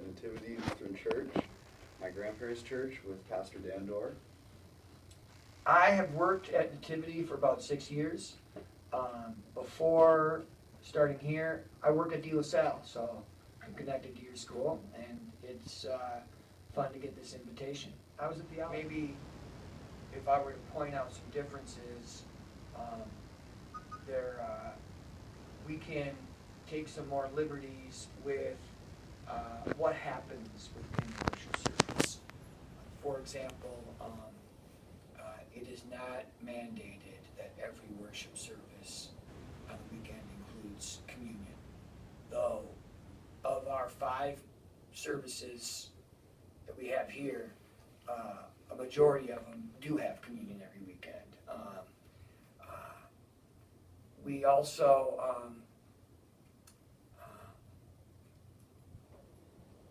Nativity Lutheran Church, my grandparents' church with Pastor Dandor. I have worked at Nativity for about 6 years. Before starting here, I work at DeLaSalle, so I'm connected to your school, and it's fun to get this invitation. I was at the maybe if I were to point out some differences, we can take some more liberties with what happens within the worship service. For example, it is not mandated that every worship service on the weekend includes communion. Though, of our 5 services that we have here, a majority of them do have communion every weekend. We also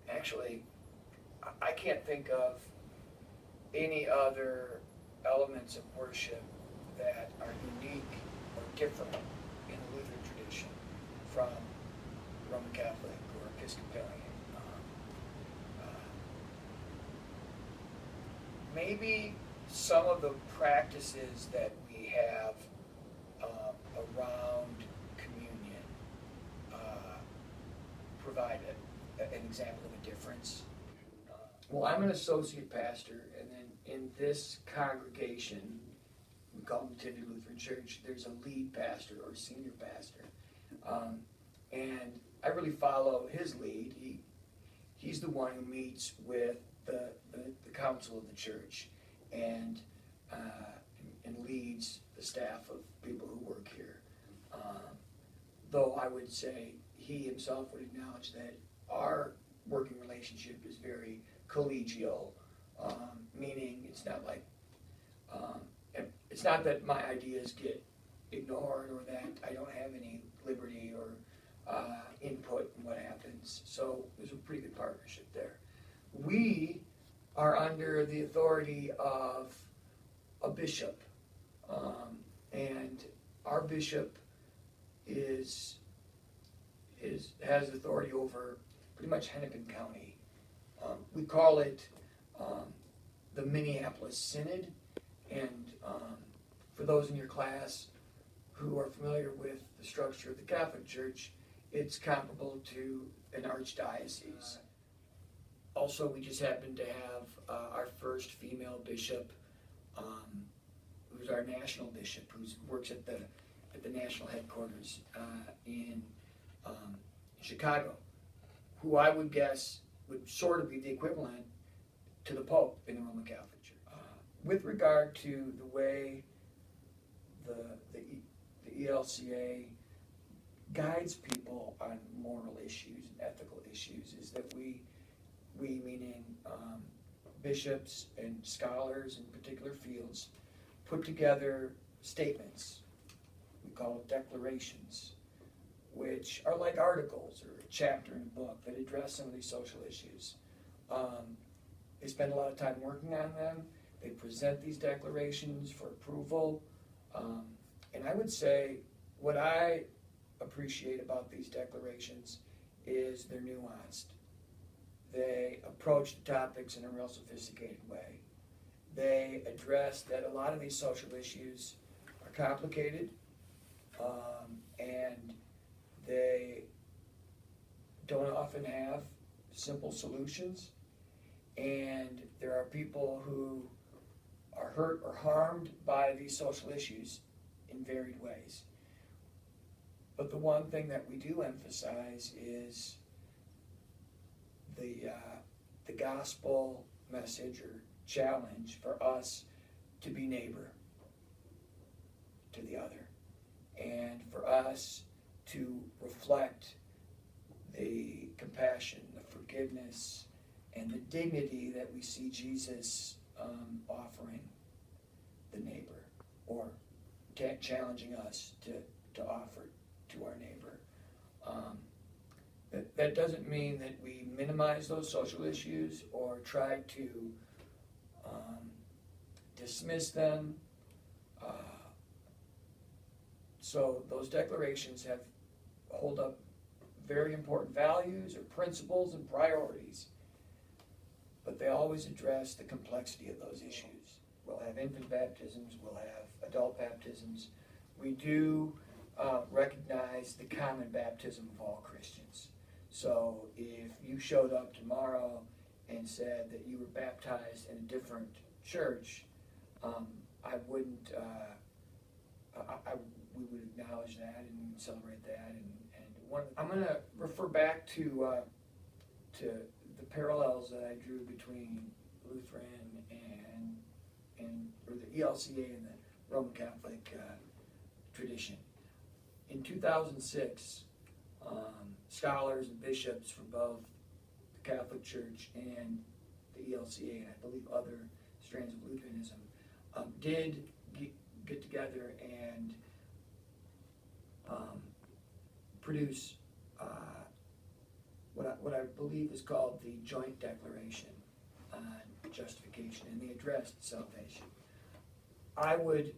actually, I can't think of any other elements of worship that are unique or different in the Lutheran tradition from Roman Catholic or Episcopalian. Maybe some of the practices that we have around communion provide an example of a difference. Well, I'm an associate pastor, and then in this congregation, we call it Nativity Lutheran Church, there's a lead pastor or senior pastor. And I really follow his lead. He's the one who meets with the council of the church and leads the staff of people who work here. Though I would say he himself would acknowledge that our working relationship is very collegial, meaning it's not like, it's not that my ideas get ignored or that I don't have any liberty or input in what happens. So there's a pretty good partnership there. We are under the authority of a bishop, and our bishop has authority over pretty much Hennepin County. We call it the Minneapolis Synod, and for those in your class who are familiar with the structure of the Catholic Church, it's comparable to an archdiocese. Also, we just happen to have our first female bishop, who's our national bishop, who works at the national headquarters in Chicago, who I would guess would sort of be the equivalent to the Pope in the Roman Catholic Church. With regard to the way the ELCA guides people on moral issues and ethical issues, is that we meaning bishops and scholars in particular fields, put together statements. We call it declarations, which are like articles or a chapter in a book that address some of these social issues. They spend a lot of time working on them. They present these declarations for approval. And I would say what I appreciate about these declarations is they're nuanced. They approach the topics in a real sophisticated way. They address that a lot of these social issues are complicated, and they don't often have simple solutions, and there are people who are hurt or harmed by these social issues in varied ways. But the one thing that we do emphasize is the gospel message or challenge for us to be neighbor to the other, and for us to reflect the compassion, the forgiveness, and the dignity that we see Jesus offering the neighbor, or challenging us to offer to our neighbor. That doesn't mean that we minimize those social issues or try to dismiss them. So those declarations hold up very important values or principles and priorities, but they always address the complexity of those issues. We'll have infant baptisms, we'll have adult baptisms. We do recognize the common baptism of all Christians. So if you showed up tomorrow and said that you were baptized in a different church, I wouldn't, we would acknowledge that and celebrate that. I'm going to refer back to the parallels that I drew between Lutheran or the ELCA and the Roman Catholic tradition. In 2006, scholars and bishops from both the Catholic Church and the ELCA, and I believe other strands of Lutheranism, did get together and produce what I believe is called the Joint Declaration on Justification, and they addressed salvation. I would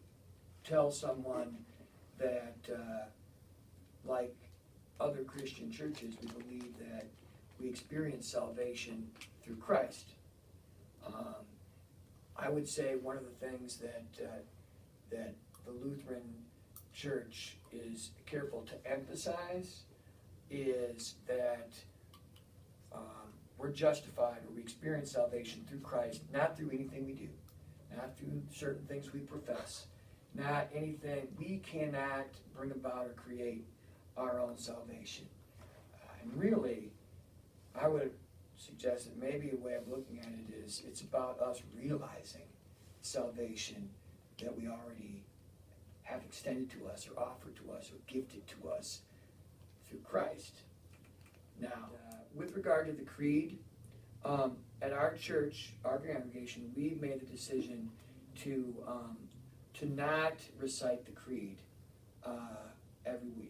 tell someone that, like other Christian churches, we believe that we experience salvation through Christ. I would say one of the things that the Lutheran Church is careful to emphasize is that we're justified, or we experience salvation through Christ, not through anything we do, not through certain things we profess, not anything. We cannot bring about or create our own salvation. And really, I would suggest that maybe a way of looking at it is it's about us realizing salvation that we already have extended to us or offered to us or gifted to us through Christ. Now, with regard to the creed, at our church, our congregation, we've made the decision to not recite the creed every week.